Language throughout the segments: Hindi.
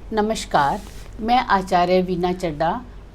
नमस्कार, मैं आचार्य वीना चड्डा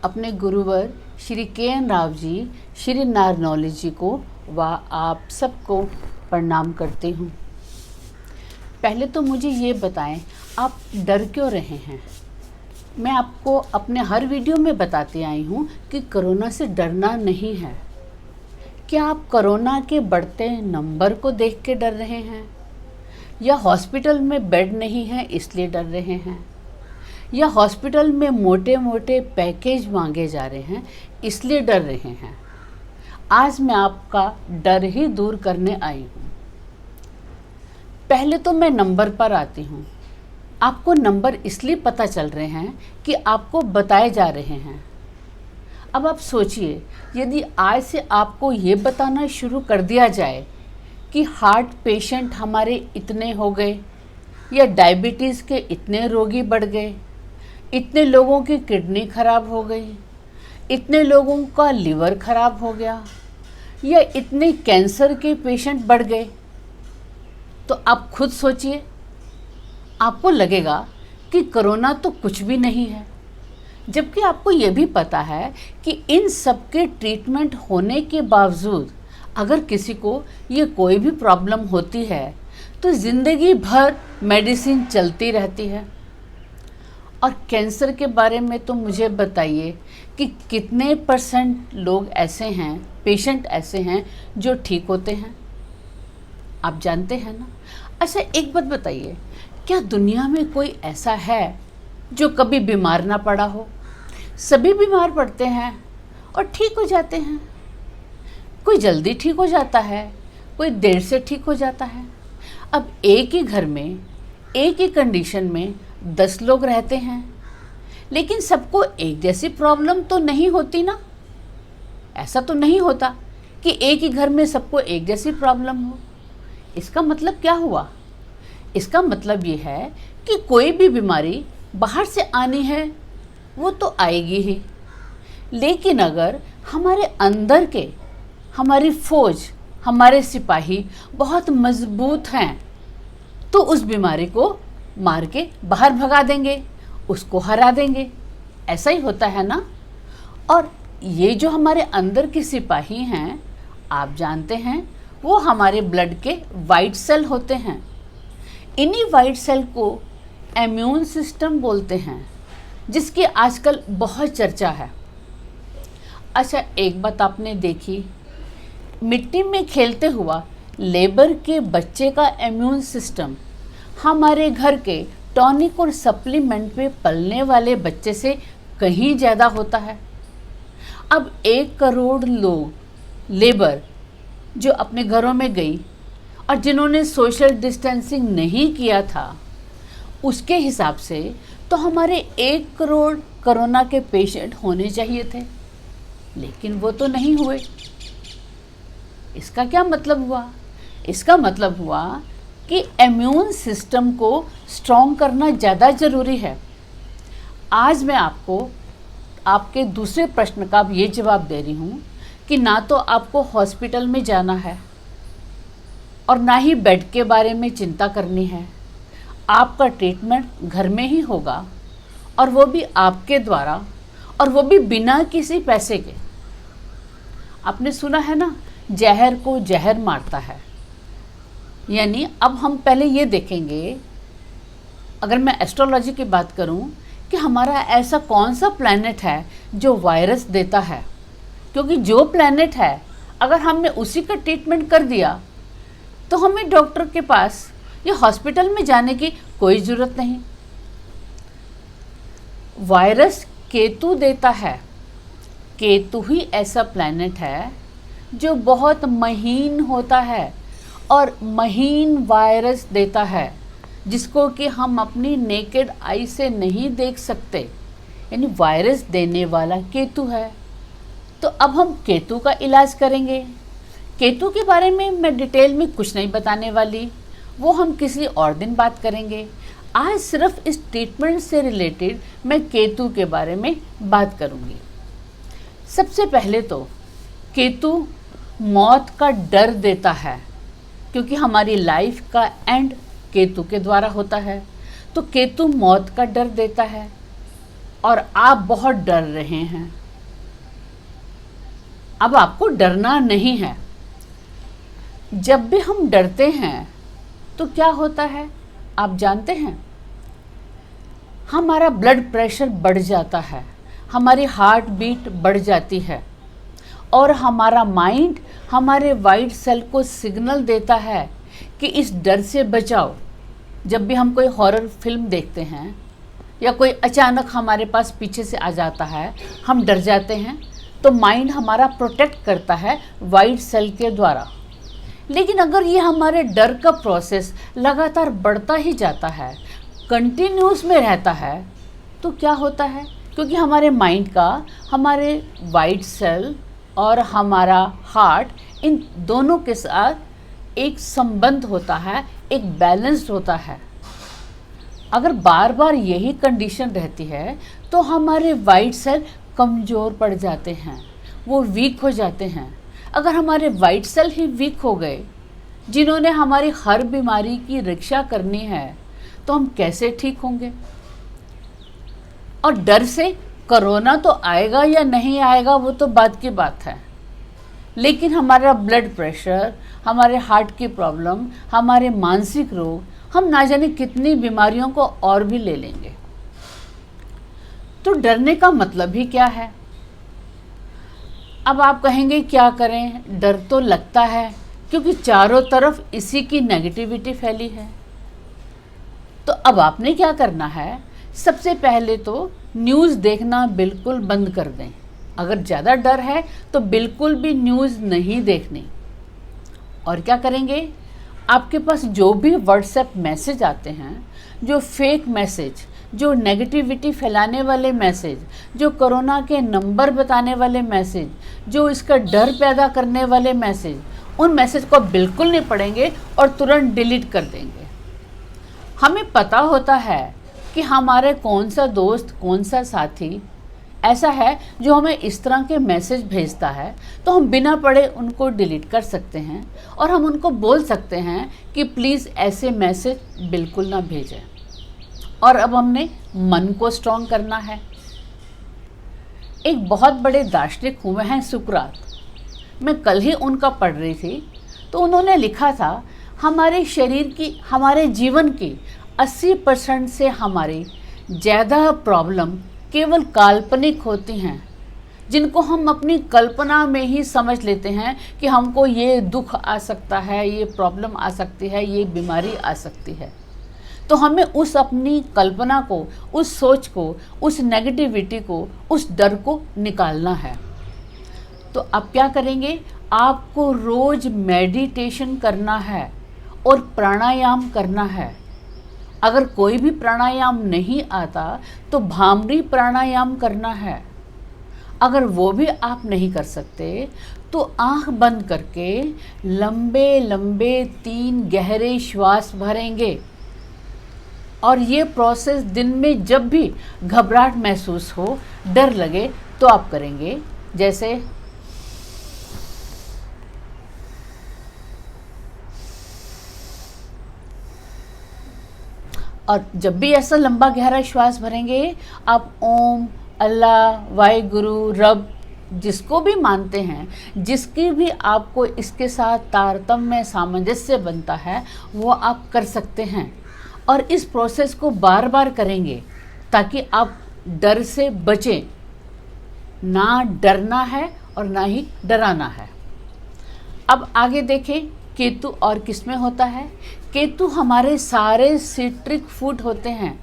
अपने गुरुवर श्री के.एन. राव जी, श्री नारनौली जी को व आप सबको प्रणाम करती हूँ। पहले तो मुझे ये बताएं, आप डर क्यों रहे हैं? मैं आपको अपने हर वीडियो में बताती आई हूँ कि कोरोना से डरना नहीं है। क्या आप कोरोना के बढ़ते नंबर को देख के डर रहे हैं, या हॉस्पिटल में बेड नहीं है इसलिए डर रहे हैं, या हॉस्पिटल में मोटे मोटे पैकेज मांगे जा रहे हैं इसलिए डर रहे हैं? आज मैं आपका डर ही दूर करने आई हूँ। पहले तो मैं नंबर पर आती हूँ। आपको नंबर इसलिए पता चल रहे हैं कि आपको बताए जा रहे हैं। अब आप सोचिए, यदि आज से आपको ये बताना शुरू कर दिया जाए कि हार्ट पेशेंट हमारे इतने हो गए, या डायबिटीज़ के इतने रोगी बढ़ गए, इतने लोगों की किडनी खराब हो गई, इतने लोगों का लिवर खराब हो गया, या इतने कैंसर के पेशेंट बढ़ गए, तो आप खुद सोचिए, आपको लगेगा कि कोरोना तो कुछ भी नहीं है। जबकि आपको ये भी पता है कि इन सब के ट्रीटमेंट होने के बावजूद अगर किसी को ये कोई भी प्रॉब्लम होती है तो ज़िंदगी भर मेडिसिन चलती रहती है। और कैंसर के बारे में तो मुझे बताइए कि कितने % लोग ऐसे हैं, पेशेंट ऐसे हैं जो ठीक होते हैं? आप जानते हैं ना। अच्छा, एक बात बताइए, क्या दुनिया में कोई ऐसा है जो कभी बीमार ना पड़ा हो? सभी बीमार पड़ते हैं और ठीक हो जाते हैं। कोई जल्दी ठीक हो जाता है, कोई देर से ठीक हो जाता है। अब एक ही घर में, एक ही कंडीशन में 10 लोग रहते हैं, लेकिन सबको एक जैसी प्रॉब्लम तो नहीं होती ना। ऐसा तो नहीं होता कि एक ही घर में सबको एक जैसी प्रॉब्लम हो। इसका मतलब क्या हुआ? इसका मतलब ये है कि कोई भी बीमारी बाहर से आनी है वो तो आएगी ही, लेकिन अगर हमारे अंदर के, हमारी फौज, हमारे सिपाही बहुत मजबूत हैं तो उस बीमारी को मार के बाहर भगा देंगे, उसको हरा देंगे। ऐसा ही होता है ना। और ये जो हमारे अंदर के सिपाही हैं, आप जानते हैं, वो हमारे ब्लड के वाइट सेल होते हैं। इन्हीं वाइट सेल को इम्यून सिस्टम बोलते हैं, जिसकी आजकल बहुत चर्चा है। अच्छा, एक बात आपने देखी, मिट्टी में खेलते हुआ लेबर के बच्चे का इम्यून सिस्टम हमारे घर के टॉनिक और सप्लीमेंट पे पलने वाले बच्चे से कहीं ज़्यादा होता है। अब 1 करोड़ लोग लेबर जो अपने घरों में गई और जिन्होंने सोशल डिस्टेंसिंग नहीं किया था, उसके हिसाब से तो हमारे 1 करोड़ कोरोना के पेशेंट होने चाहिए थे, लेकिन वो तो नहीं हुए। इसका क्या मतलब हुआ? इसका मतलब हुआ कि इम्यून सिस्टम को स्ट्रॉन्ग करना ज़्यादा ज़रूरी है। आज मैं आपको आपके दूसरे प्रश्न का ये जवाब दे रही हूँ कि ना तो आपको हॉस्पिटल में जाना है और ना ही बेड के बारे में चिंता करनी है। आपका ट्रीटमेंट घर में ही होगा, और वो भी आपके द्वारा, और वो भी बिना किसी पैसे के। आपने सुना है ना, जहर को जहर मारता है। यानी अब हम पहले ये देखेंगे, अगर मैं एस्ट्रोलॉजी की बात करूं, कि हमारा ऐसा कौन सा प्लैनेट है जो वायरस देता है। क्योंकि जो प्लैनेट है, अगर हमने उसी का ट्रीटमेंट कर दिया तो हमें डॉक्टर के पास या हॉस्पिटल में जाने की कोई ज़रूरत नहीं। वायरस केतु देता है। केतु ही ऐसा प्लैनेट है जो बहुत महीन होता है और महीन वायरस देता है, जिसको कि हम अपनी नेकेड आई से नहीं देख सकते। यानी वायरस देने वाला केतु है। तो अब हम केतु का इलाज करेंगे। केतु के बारे में मैं डिटेल में कुछ नहीं बताने वाली, वो हम किसी और दिन बात करेंगे। आज सिर्फ इस ट्रीटमेंट से रिलेटेड मैं केतु के बारे में बात करूंगी। सबसे पहले तो केतु मौत का डर देता है, क्योंकि हमारी लाइफ का एंड केतु के द्वारा होता है। तो केतु मौत का डर देता है और आप बहुत डर रहे हैं। अब आपको डरना नहीं है। जब भी हम डरते हैं तो क्या होता है आप जानते हैं? हमारा ब्लड प्रेशर बढ़ जाता है, हमारी हार्ट बीट बढ़ जाती है और हमारा माइंड हमारे वाइट सेल को सिग्नल देता है कि इस डर से बचाओ। जब भी हम कोई हॉरर फिल्म देखते हैं या कोई अचानक हमारे पास पीछे से आ जाता है, हम डर जाते हैं, तो माइंड हमारा प्रोटेक्ट करता है वाइट सेल के द्वारा। लेकिन अगर ये हमारे डर का प्रोसेस लगातार बढ़ता ही जाता है, कंटिन्यूस में रहता है, तो क्या होता है? क्योंकि हमारे माइंड का हमारे वाइट सेल और हमारा हार्ट इन दोनों के साथ एक संबंध होता है, एक बैलेंस होता है। अगर बार बार यही कंडीशन रहती है तो हमारे वाइट सेल कमज़ोर पड़ जाते हैं, वो वीक हो जाते हैं। अगर हमारे वाइट सेल ही वीक हो गए, जिन्होंने हमारी हर बीमारी की रक्षा करनी है, तो हम कैसे ठीक होंगे? और डर से कोरोना तो आएगा या नहीं आएगा वो तो बात की बात है, लेकिन हमारा ब्लड प्रेशर, हमारे हार्ट की प्रॉब्लम, हमारे मानसिक रोग, हम ना जाने कितनी बीमारियों को और भी ले लेंगे। तो डरने का मतलब ही क्या है? अब आप कहेंगे क्या करें, डर तो लगता है क्योंकि चारों तरफ इसी की नेगेटिविटी फैली है। तो अब आपने क्या करना है? सबसे पहले तो न्यूज़ देखना बिल्कुल बंद कर दें। अगर ज़्यादा डर है तो बिल्कुल भी न्यूज़ नहीं देखनी। और क्या करेंगे? आपके पास जो भी व्हाट्सएप मैसेज आते हैं, जो फेक मैसेज, जो नेगेटिविटी फैलाने वाले मैसेज, जो कोरोना के नंबर बताने वाले मैसेज, जो इसका डर पैदा करने वाले मैसेज, उन मैसेज को बिल्कुल नहीं पढ़ेंगे और तुरंत डिलीट कर देंगे। हमें पता होता है कि हमारे कौन सा दोस्त, कौन सा साथी ऐसा है जो हमें इस तरह के मैसेज भेजता है, तो हम बिना पढ़े उनको डिलीट कर सकते हैं और हम उनको बोल सकते हैं कि प्लीज़ ऐसे मैसेज बिल्कुल ना भेजें। और अब हमने मन को स्ट्रॉन्ग करना है। एक बहुत बड़े दार्शनिक हुए हैं सुकरात, मैं कल ही उनका पढ़ रही थी, तो उन्होंने लिखा था हमारे शरीर की, हमारे जीवन की 80% से हमारी ज़्यादा प्रॉब्लम केवल काल्पनिक होती हैं, जिनको हम अपनी कल्पना में ही समझ लेते हैं कि हमको ये दुख आ सकता है, ये प्रॉब्लम आ सकती है, ये बीमारी आ सकती है। तो हमें उस अपनी कल्पना को, उस सोच को, उस नेगेटिविटी को, उस डर को निकालना है। तो अब क्या करेंगे? आपको रोज़ मेडिटेशन करना है और प्राणायाम करना है। अगर कोई भी प्राणायाम नहीं आता तो भ्रामरी प्राणायाम करना है। अगर वो भी आप नहीं कर सकते तो आंख बंद करके लंबे लंबे 3 गहरे श्वास भरेंगे। और ये प्रोसेस दिन में जब भी घबराहट महसूस हो, डर लगे, तो आप करेंगे। जैसे और जब भी ऐसा लंबा गहरा श्वास भरेंगे, आप ओम, अल्लाह, वाहिगुरु, रब, जिसको भी मानते हैं, जिसकी भी आपको इसके साथ तारतम्य सामंजस्य बनता है, वो आप कर सकते हैं। और इस प्रोसेस को बार बार करेंगे ताकि आप डर से बचें। ना डरना है और ना ही डराना है। अब आगे देखें, केतु और किस में होता है? केतु हमारे सारे सिट्रिक फूड होते हैं,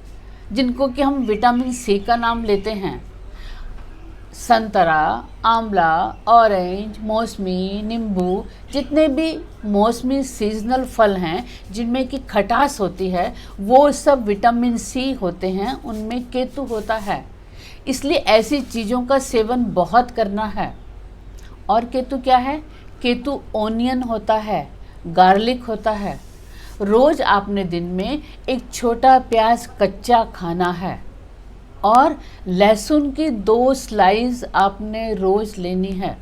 जिनको कि हम विटामिन सी का नाम लेते हैं। संतरा, आंवला, ऑरेंज, मौसमी, नींबू, जितने भी मौसमी सीजनल फल हैं जिनमें कि खटास होती है, वो सब विटामिन सी होते हैं, उनमें केतु होता है। इसलिए ऐसी चीज़ों का सेवन बहुत करना है। और केतु क्या है? केतु ओनियन होता है, गार्लिक होता है। रोज़ आपने दिन में एक छोटा प्याज कच्चा खाना है और लहसुन की 2 स्लाइस आपने रोज़ लेनी है।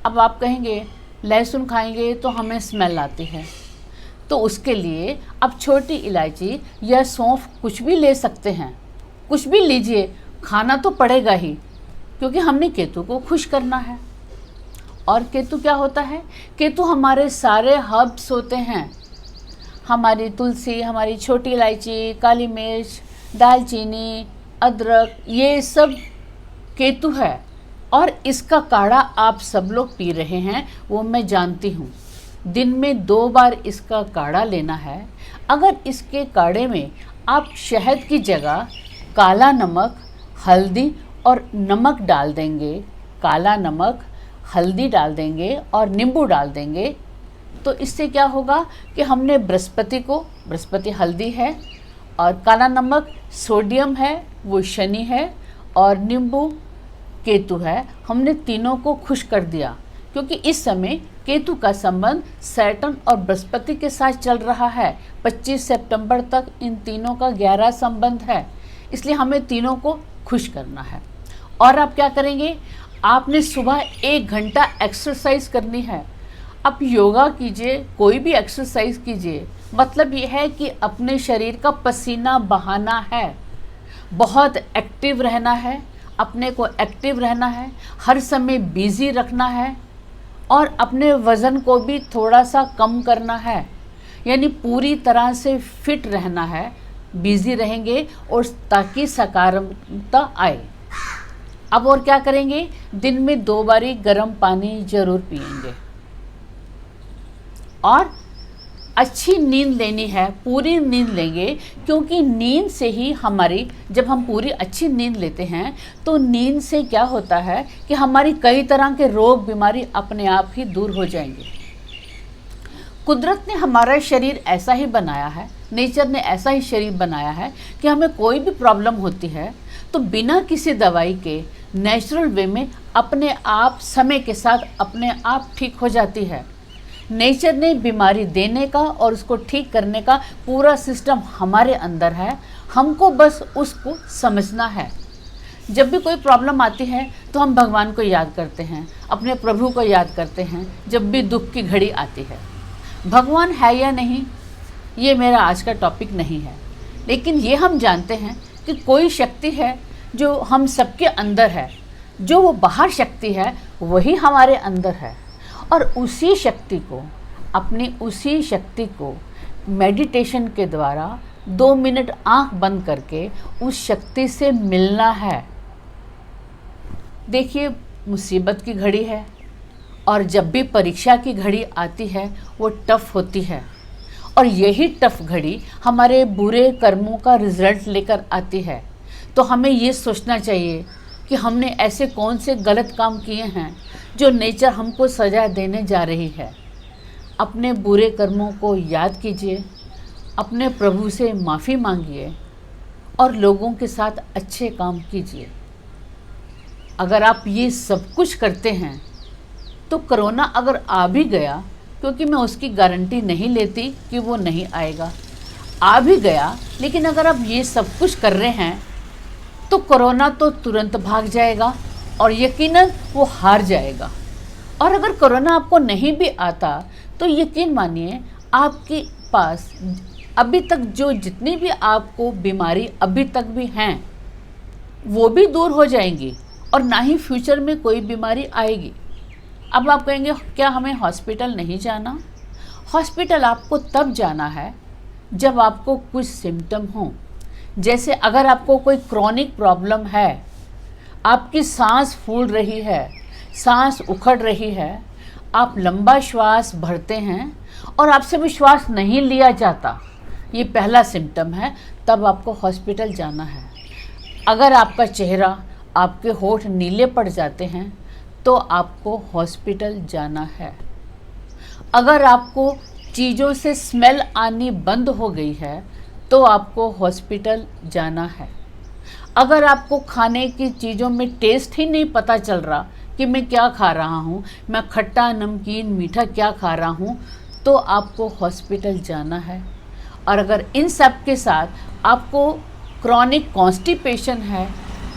अब आप कहेंगे लहसुन खाएंगे तो हमें स्मेल आती है, तो उसके लिए आप छोटी इलायची या सौंफ कुछ भी ले सकते हैं, कुछ भी लीजिए, खाना तो पड़ेगा ही, क्योंकि हमने केतु को खुश करना है। और केतु क्या होता है? केतु हमारे सारे हर्ब्स होते हैं, हमारी तुलसी, हमारी छोटी इलायची, काली मिर्च, दालचीनी, अदरक, ये सब केतु है। और इसका काढ़ा आप सब लोग पी रहे हैं, वो मैं जानती हूँ। दिन में 2 बार इसका काढ़ा लेना है। अगर इसके काढ़े में आप शहद की जगह काला नमक, हल्दी और नमक डाल देंगे, काला नमक, हल्दी डाल देंगे और नींबू डाल देंगे, तो इससे क्या होगा कि हमने बृहस्पति हल्दी है, और काला नमक सोडियम है, वो शनि है, और नींबू केतु है, हमने तीनों को खुश कर दिया। क्योंकि इस समय केतु का संबंध सैटर्न और बृहस्पति के साथ चल रहा है। 25 सितंबर तक इन तीनों का 11 संबंध है, इसलिए हमें तीनों को खुश करना है। और आप क्या करेंगे? आपने सुबह 1 घंटा एक्सरसाइज करनी है। आप योगा कीजिए, कोई भी एक्सरसाइज कीजिए, मतलब ये है कि अपने शरीर का पसीना बहाना है, बहुत एक्टिव रहना है, अपने को एक्टिव रहना है, हर समय बिजी रखना है, और अपने वज़न को भी थोड़ा सा कम करना है, यानी पूरी तरह से फिट रहना है। बिजी रहेंगे और ताकि सकारात्मकता आए। अब और क्या करेंगे? दिन में 2 बारी गर्म पानी जरूर पिएंगे, और अच्छी नींद लेनी है, पूरी नींद लेंगे, क्योंकि नींद से ही हमारी, जब हम पूरी अच्छी नींद लेते हैं तो नींद से क्या होता है कि हमारी कई तरह के रोग बीमारी अपने आप ही दूर हो जाएंगे। कुदरत ने हमारा शरीर ऐसा ही बनाया है, नेचर ने ऐसा ही शरीर बनाया है कि हमें कोई भी प्रॉब्लम होती है तो बिना किसी दवाई के नेचुरल वे में अपने आप समय के साथ अपने आप ठीक हो जाती है। नेचर ने बीमारी देने का और उसको ठीक करने का पूरा सिस्टम हमारे अंदर है, हमको बस उसको समझना है। जब भी कोई प्रॉब्लम आती है तो हम भगवान को याद करते हैं, अपने प्रभु को याद करते हैं। जब भी दुख की घड़ी आती है, भगवान है या नहीं ये मेरा आज का टॉपिक नहीं है, लेकिन ये हम जानते हैं कि कोई शक्ति है जो हम सबके अंदर है, जो वो बाहर शक्ति है वही हमारे अंदर है। और उसी शक्ति को मेडिटेशन के द्वारा 2 मिनट आंख बंद करके उस शक्ति से मिलना है। देखिए, मुसीबत की घड़ी है, और जब भी परीक्षा की घड़ी आती है वो टफ होती है, और यही टफ घड़ी हमारे बुरे कर्मों का रिजल्ट लेकर आती है। तो हमें ये सोचना चाहिए कि हमने ऐसे कौन से गलत काम किए हैं जो नेचर हमको सजा देने जा रही है। अपने बुरे कर्मों को याद कीजिए, अपने प्रभु से माफ़ी मांगिए, और लोगों के साथ अच्छे काम कीजिए। अगर आप ये सब कुछ करते हैं तो कोरोना अगर आ भी गया, क्योंकि मैं उसकी गारंटी नहीं लेती कि वो नहीं आएगा, आ भी गया, लेकिन अगर आप ये सब कुछ कर रहे हैं तो कोरोना तो तुरंत भाग जाएगा और यकीनन वो हार जाएगा। और अगर कोरोना आपको नहीं भी आता तो यकीन मानिए आपके पास अभी तक जो जितनी भी आपको बीमारी अभी तक भी हैं वो भी दूर हो जाएंगी, और ना ही फ्यूचर में कोई बीमारी आएगी। अब आप कहेंगे क्या हमें हॉस्पिटल नहीं जाना? हॉस्पिटल आपको तब जाना है जब आपको कुछ सिम्टम हों। जैसे अगर आपको कोई क्रॉनिक प्रॉब्लम है, आपकी सांस फूल रही है, सांस उखड़ रही है, आप लंबा श्वास भरते हैं और आपसे भी श्वास नहीं लिया जाता, ये पहला सिम्टम है, तब आपको हॉस्पिटल जाना है। अगर आपका चेहरा, आपके होंठ नीले पड़ जाते हैं तो आपको हॉस्पिटल जाना है। अगर आपको चीज़ों से स्मेल आनी बंद हो गई है तो आपको हॉस्पिटल जाना है। अगर आपको खाने की चीज़ों में टेस्ट ही नहीं पता चल रहा कि मैं क्या खा रहा हूँ, मैं खट्टा, नमकीन, मीठा क्या खा रहा हूँ, तो आपको हॉस्पिटल जाना है। और अगर इन सब के साथ आपको क्रॉनिक कॉन्स्टिपेशन है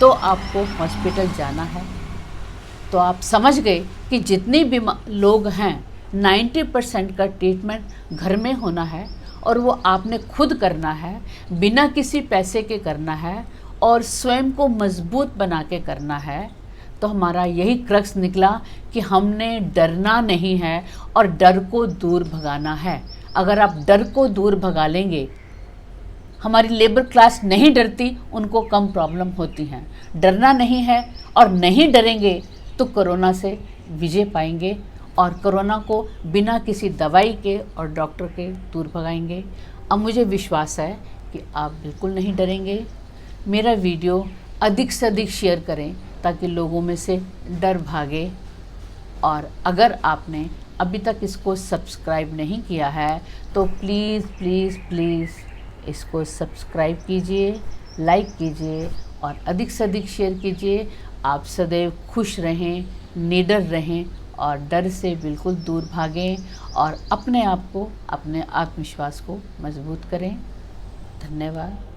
तो आपको हॉस्पिटल जाना है। तो आप समझ गए कि जितने भी लोग हैं 90% का ट्रीटमेंट घर में होना है और वो आपने खुद करना है, बिना किसी पैसे के करना है और स्वयं को मजबूत बना के करना है। तो हमारा यही क्रक्स निकला कि हमने डरना नहीं है और डर को दूर भगाना है। अगर आप डर को दूर भगा लेंगे, हमारी लेबर क्लास नहीं डरती, उनको कम प्रॉब्लम होती हैं। डरना नहीं है और नहीं डरेंगे तो कोरोना से विजय पाएंगे और कोरोना को बिना किसी दवाई के और डॉक्टर के दूर भगाएंगे। अब मुझे विश्वास है कि आप बिल्कुल नहीं डरेंगे। मेरा वीडियो अधिक से अधिक शेयर करें ताकि लोगों में से डर भागे। और अगर आपने अभी तक इसको सब्सक्राइब नहीं किया है तो प्लीज़ प्लीज़ प्लीज़ इसको सब्सक्राइब कीजिए, लाइक कीजिए और अधिक से अधिक शेयर कीजिए। आप सदैव खुश रहें, निडर रहें और डर से बिल्कुल दूर भागें और अपने आप को, अपने आत्मविश्वास को मजबूत करें। धन्यवाद।